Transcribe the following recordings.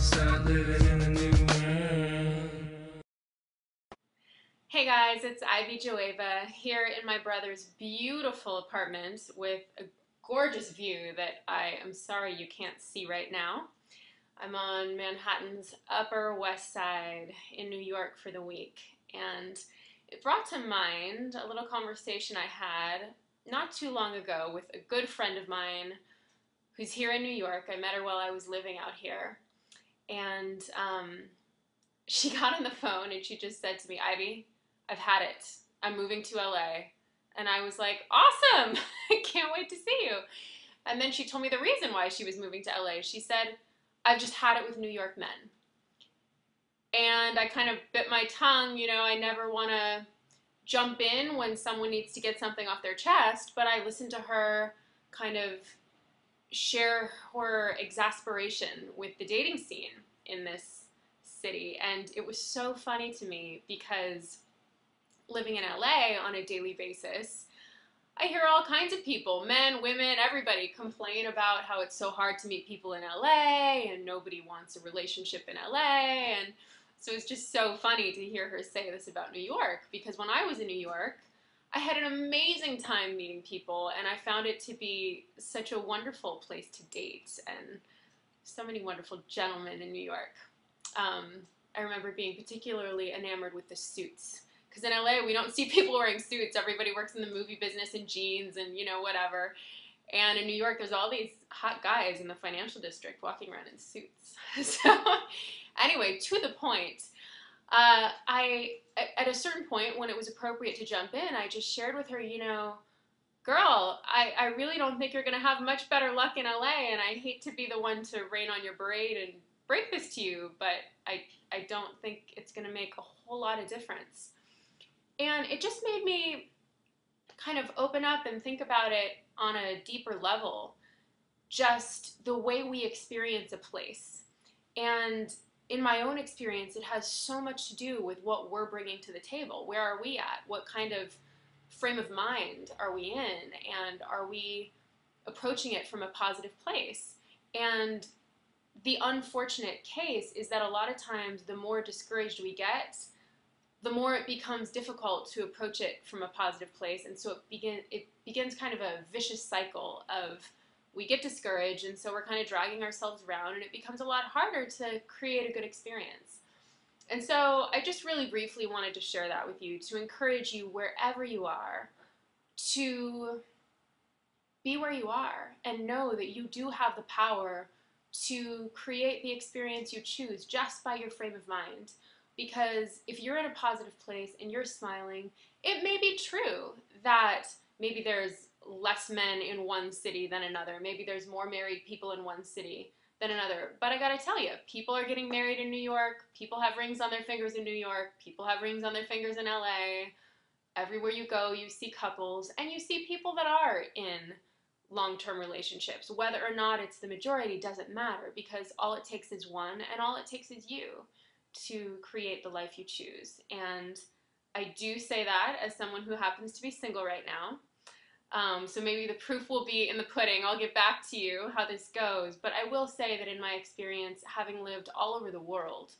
Start living in the new world. Hey guys, it's Ivy Joeva here in my brother's beautiful apartment with a gorgeous view that I am sorry you can't see right now. I'm on Manhattan's Upper West Side in New York for the week, and it brought to mind a little conversation I had not too long ago with a good friend of mine who's here in New York. I met her while I was living out here, and she got on the phone and she just said to me, Ivy, I've had it. I'm moving to LA. And I was like, awesome! I can't wait to see you. And then she told me the reason why she was moving to LA. She said, I've just had it with New York men. And I kind of bit my tongue. I never want to jump in when someone needs to get something off their chest, but I listened to her kind of share her exasperation with the dating scene in this city. And it was so funny to me because living in LA on a daily basis, I hear all kinds of people, men, women, everybody complain about how it's so hard to meet people in LA and nobody wants a relationship in LA. And so it's just so funny to hear her say this about New York, because when I was in New York, I had an amazing time meeting people, and I found it to be such a wonderful place to date, and so many wonderful gentlemen in New York. I remember being particularly enamored with the suits, because in LA we don't see people wearing suits. Everybody works in the movie business in jeans and whatever. And in New York there's all these hot guys in the financial district walking around in suits. So anyway, to the point, at a certain point when it was appropriate to jump in, I just shared with her, girl, I really don't think you're going to have much better luck in LA, and I hate to be the one to rain on your parade and break this to you, but I don't think it's going to make a whole lot of difference. And it just made me kind of open up and think about it on a deeper level, just the way we experience a place. And in my own experience, it has so much to do with what we're bringing to the table. Where are we at? What kind of frame of mind are we in? And are we approaching it from a positive place? And the unfortunate case is that a lot of times the more discouraged we get, the more it becomes difficult to approach it from a positive place. And so it begins kind of a vicious cycle of, we get discouraged, and so we're kind of dragging ourselves around, and it becomes a lot harder to create a good experience. And so I just really briefly wanted to share that with you, to encourage you wherever you are to be where you are and know that you do have the power to create the experience you choose just by your frame of mind. Because if you're in a positive place and you're smiling, it may be true that maybe there's less men in one city than another. Maybe there's more married people in one city than another. But I gotta tell you, people are getting married in New York. People have rings on their fingers in New York. People have rings on their fingers in LA. Everywhere you go, you see couples, and you see people that are in long-term relationships. Whether or not it's the majority doesn't matter, because all it takes is one, and all it takes is you to create the life you choose. And I do say that as someone who happens to be single right now. So maybe the proof will be in the pudding. I'll get back to you how this goes. But I will say that in my experience, having lived all over the world,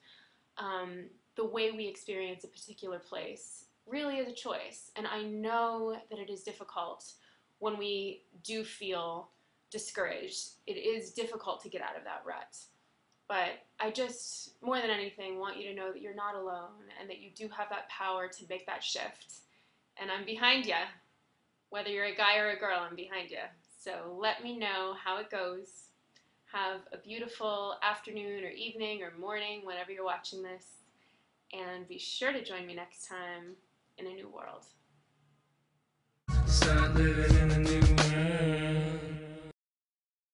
the way we experience a particular place really is a choice. And I know that it is difficult when we do feel discouraged. It is difficult to get out of that rut. But I just, more than anything, want you to know that you're not alone and that you do have that power to make that shift. And I'm behind you. Whether you're a guy or a girl, I'm behind you. So let me know how it goes. Have a beautiful afternoon or evening or morning whenever you're watching this. And be sure to join me next time in a new world. Start living in the new world.